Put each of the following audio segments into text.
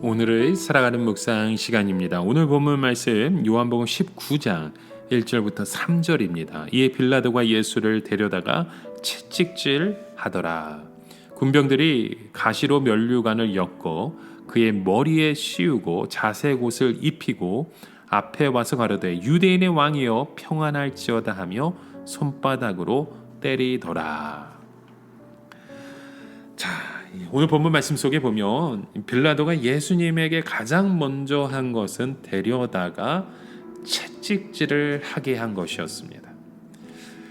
오늘의 살아가는 묵상 시간입니다. 오늘 본문 말씀 요한복음 19장 1절부터 3절입니다. 이에 빌라도가 예수를 데려다가 채찍질 하더라. 군병들이 가시로 면류관을 엮어 그의 머리에 씌우고 자색 옷을 입히고 앞에 와서 가로되 유대인의 왕이여 평안할지어다 하며 손바닥으로 때리더라. 자, 오늘 본문 말씀 속에 보면 빌라도가 예수님에게 가장 먼저 한 것은 데려다가 채찍질을 하게 한 것이었습니다.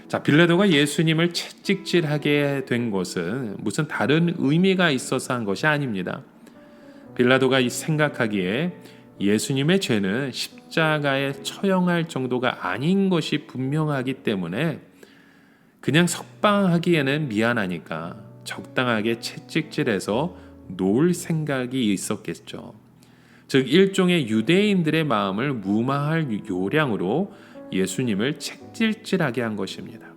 자, 빌라도가 예수님을 채찍질하게 된 것은 무슨 다른 의미가 있어서 한 것이 아닙니다. 빌라도가 생각하기에 예수님의 죄는 십자가에 처형할 정도가 아닌 것이 분명하기 때문에 그냥 석방하기에는 미안하니까 적당하게 채찍질해서 놓을 생각이 있었겠죠. 즉 일종의 유대인들의 마음을 무마할 요량으로 예수님을 채찍질하게 한 것입니다.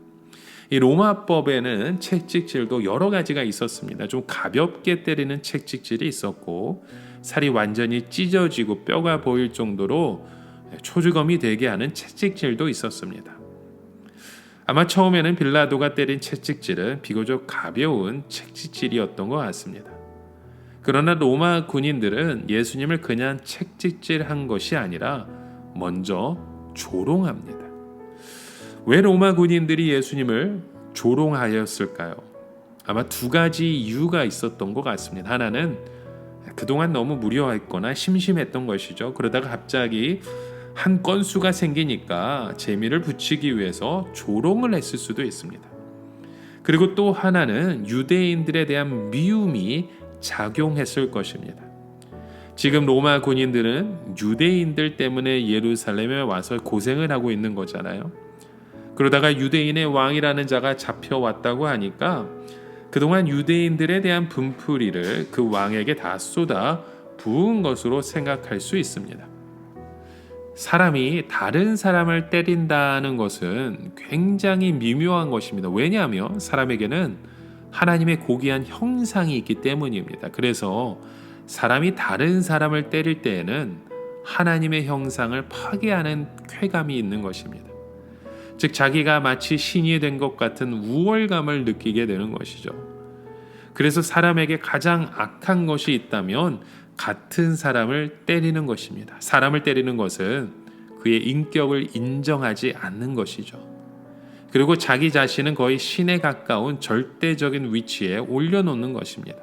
이 로마법에는 채찍질도 여러 가지가 있었습니다. 좀 가볍게 때리는 채찍질이 있었고 살이 완전히 찢어지고 뼈가 보일 정도로 초주검이 되게 하는 채찍질도 있었습니다. 아마 처음에는 빌라도가 때린 채찍질은 비교적 가벼운 채찍질이었던 것 같습니다. 그러나 로마 군인들은 예수님을 그냥 채찍질한 것이 아니라 먼저 조롱합니다. 왜 로마 군인들이 예수님을 조롱하였을까요? 아마 두 가지 이유가 있었던 것 같습니다. 하나는 그동안 너무 무료했거나 심심했던 것이죠. 그러다가 갑자기 한 건수가 생기니까 재미를 붙이기 위해서 조롱을 했을 수도 있습니다. 그리고 또 하나는 유대인들에 대한 미움이 작용했을 것입니다. 지금 로마 군인들은 유대인들 때문에 예루살렘에 와서 고생을 하고 있는 거잖아요. 그러다가 유대인의 왕이라는 자가 잡혀왔다고 하니까 그동안 유대인들에 대한 분풀이를 그 왕에게 다 쏟아 부은 것으로 생각할 수 있습니다. 사람이 다른 사람을 때린다는 것은 굉장히 미묘한 것입니다. 왜냐하면 사람에게는 하나님의 고귀한 형상이 있기 때문입니다. 그래서 사람이 다른 사람을 때릴 때에는 하나님의 형상을 파괴하는 쾌감이 있는 것입니다. 즉 자기가 마치 신이 된 것 같은 우월감을 느끼게 되는 것이죠. 그래서 사람에게 가장 악한 것이 있다면 같은 사람을 때리는 것입니다. 사람을 때리는 것은 그의 인격을 인정하지 않는 것이죠. 그리고 자기 자신은 거의 신에 가까운 절대적인 위치에 올려놓는 것입니다.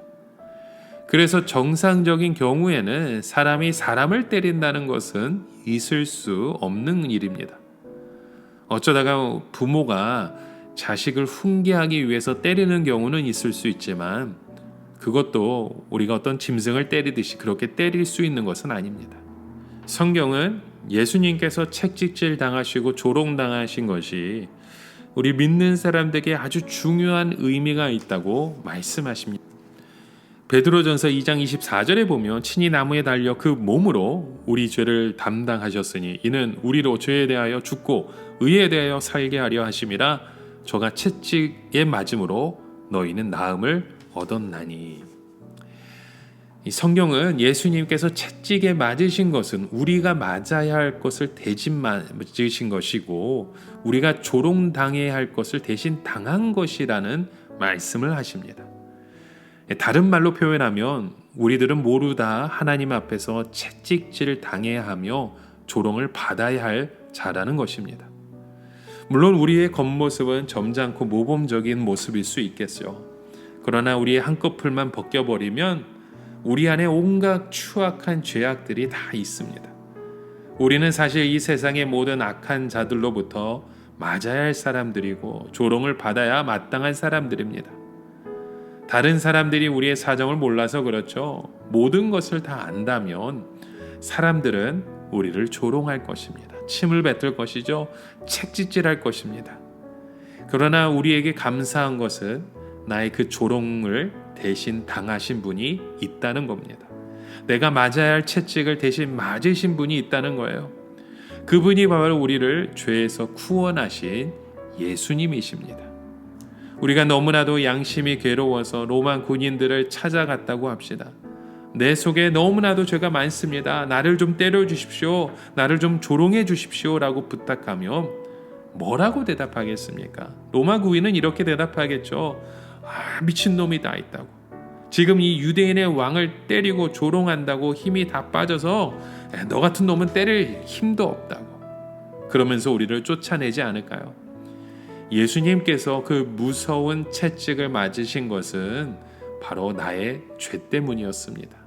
그래서 정상적인 경우에는 사람이 사람을 때린다는 것은 있을 수 없는 일입니다. 어쩌다가 부모가 자식을 훈계하기 위해서 때리는 경우는 있을 수 있지만 그것도 우리가 어떤 짐승을 때리듯이 그렇게 때릴 수 있는 것은 아닙니다. 성경은 예수님께서 채찍질 당하시고 조롱당하신 것이 우리 믿는 사람들에게 아주 중요한 의미가 있다고 말씀하십니다. 베드로전서 2장 24절에 보면 친히 나무에 달려 그 몸으로 우리 죄를 담당하셨으니 이는 우리로 죄에 대하여 죽고 의에 대하여 살게 하려 하심이라 저가 채찍에 맞음으로 너희는 나음을 얻었나니. 이 성경은 예수님께서 채찍에 맞으신 것은 우리가 맞아야 할 것을 대신 맞으신 것이고 우리가 조롱당해야 할 것을 대신 당한 것이라는 말씀을 하십니다. 다른 말로 표현하면 우리들은 모두 다 하나님 앞에서 채찍질을 당해야 하며 조롱을 받아야 할 자라는 것입니다. 물론 우리의 겉모습은 점잖고 모범적인 모습일 수 있겠죠. 그러나 우리의 한꺼풀만 벗겨버리면 우리 안에 온갖 추악한 죄악들이 다 있습니다. 우리는 사실 이 세상의 모든 악한 자들로부터 맞아야 할 사람들이고 조롱을 받아야 마땅한 사람들입니다. 다른 사람들이 우리의 사정을 몰라서 그렇죠. 모든 것을 다 안다면 사람들은 우리를 조롱할 것입니다. 침을 뱉을 것이죠. 채찍질할 것입니다. 그러나 우리에게 감사한 것은 나의 그 조롱을 대신 당하신 분이 있다는 겁니다. 내가 맞아야 할 채찍을 대신 맞으신 분이 있다는 거예요. 그분이 바로 우리를 죄에서 구원하신 예수님이십니다. 우리가 너무나도 양심이 괴로워서 로마 군인들을 찾아갔다고 합시다. 내 속에 너무나도 죄가 많습니다. 나를 좀 때려주십시오. 나를 좀 조롱해 주십시오. 라고 부탁하면 뭐라고 대답하겠습니까? 로마 구인은 이렇게 대답하겠죠. 미친놈이 다 있다고. 지금 이 유대인의 왕을 때리고 조롱한다고 힘이 다 빠져서 너 같은 놈은 때릴 힘도 없다고. 그러면서 우리를 쫓아내지 않을까요? 예수님께서 그 무서운 채찍을 맞으신 것은 바로 나의 죄 때문이었습니다.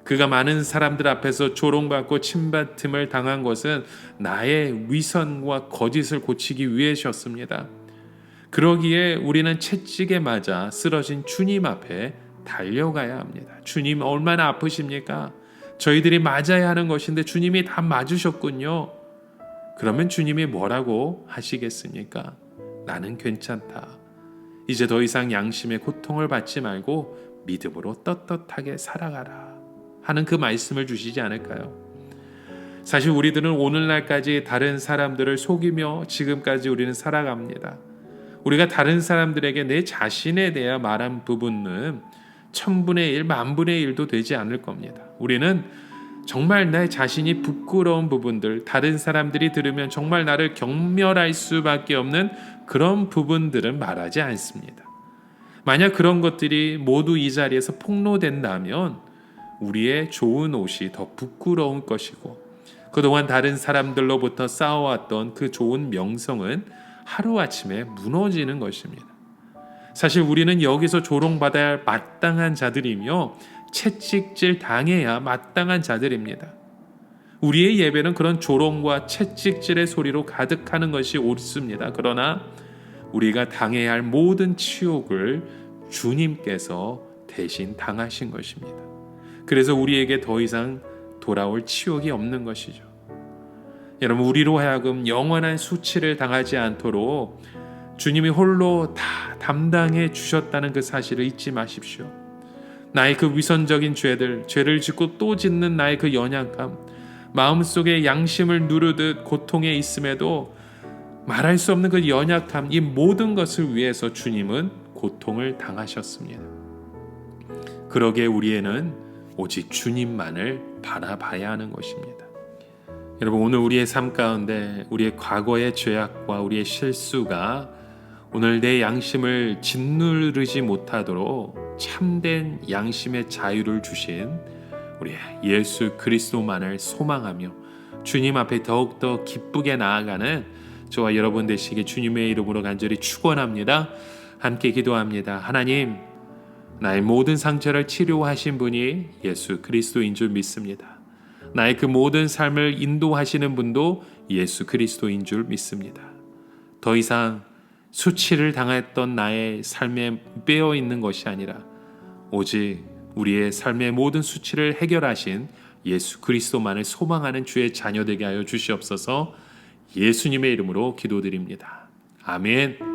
그가 많은 사람들 앞에서 조롱받고 침뱉음을 당한 것은 나의 위선과 거짓을 고치기 위해서였습니다. 그러기에 우리는 채찍에 맞아 쓰러진 주님 앞에 달려가야 합니다. 주님 얼마나 아프십니까? 저희들이 맞아야 하는 것인데 주님이 다 맞으셨군요. 그러면 주님이 뭐라고 하시겠습니까? 나는 괜찮다. 이제 더 이상 양심의 고통을 받지 말고 믿음으로 떳떳하게 살아가라 하는 그 말씀을 주시지 않을까요? 사실 우리들은 오늘날까지 다른 사람들을 속이며 지금까지 우리는 살아갑니다. 우리가 다른 사람들에게 내 자신에 대해 말한 부분은 1000분의 1, 10,000분의 1도 되지 않을 겁니다. 우리는 정말 내 자신이 부끄러운 부분들, 다른 사람들이 들으면 정말 나를 경멸할 수밖에 없는 그런 부분들은 말하지 않습니다. 만약 그런 것들이 모두 이 자리에서 폭로된다면 우리의 좋은 옷이 더 부끄러운 것이고 그동안 다른 사람들로부터 쌓아왔던 그 좋은 명성은 하루아침에 무너지는 것입니다. 사실 우리는 여기서 조롱받아야 할 마땅한 자들이며 채찍질 당해야 마땅한 자들입니다. 우리의 예배는 그런 조롱과 채찍질의 소리로 가득하는 것이 옳습니다. 그러나 우리가 당해야 할 모든 치욕을 주님께서 대신 당하신 것입니다. 그래서 우리에게 더 이상 돌아올 치욕이 없는 것이죠. 여러분, 우리로 하여금 영원한 수치를 당하지 않도록 주님이 홀로 다 담당해 주셨다는 그 사실을 잊지 마십시오. 나의 그 위선적인 죄를 짓고 또 짓는 나의 그 연약함, 마음속에 양심을 누르듯 고통에 있음에도 말할 수 없는 그 연약함, 이 모든 것을 위해서 주님은 고통을 당하셨습니다. 그러기에 우리에는 오직 주님만을 바라봐야 하는 것입니다. 여러분, 오늘 우리의 삶 가운데 우리의 과거의 죄악과 우리의 실수가 오늘 내 양심을 짓누르지 못하도록 참된 양심의 자유를 주신 우리 예수 그리스도만을 소망하며 주님 앞에 더욱더 기쁘게 나아가는 저와 여러분 되시기 주님의 이름으로 간절히 축원합니다. 함께 기도합니다. 하나님, 나의 모든 상처를 치료하신 분이 예수 그리스도인 줄 믿습니다. 나의 그 모든 삶을 인도하시는 분도 예수 그리스도인 줄 믿습니다. 더 이상 수치를 당했던 나의 삶에 빼어 있는 것이 아니라 오직 우리의 삶의 모든 수치를 해결하신 예수 그리스도만을 소망하는 주의 자녀 되게 하여 주시옵소서. 예수님의 이름으로 기도드립니다. 아멘.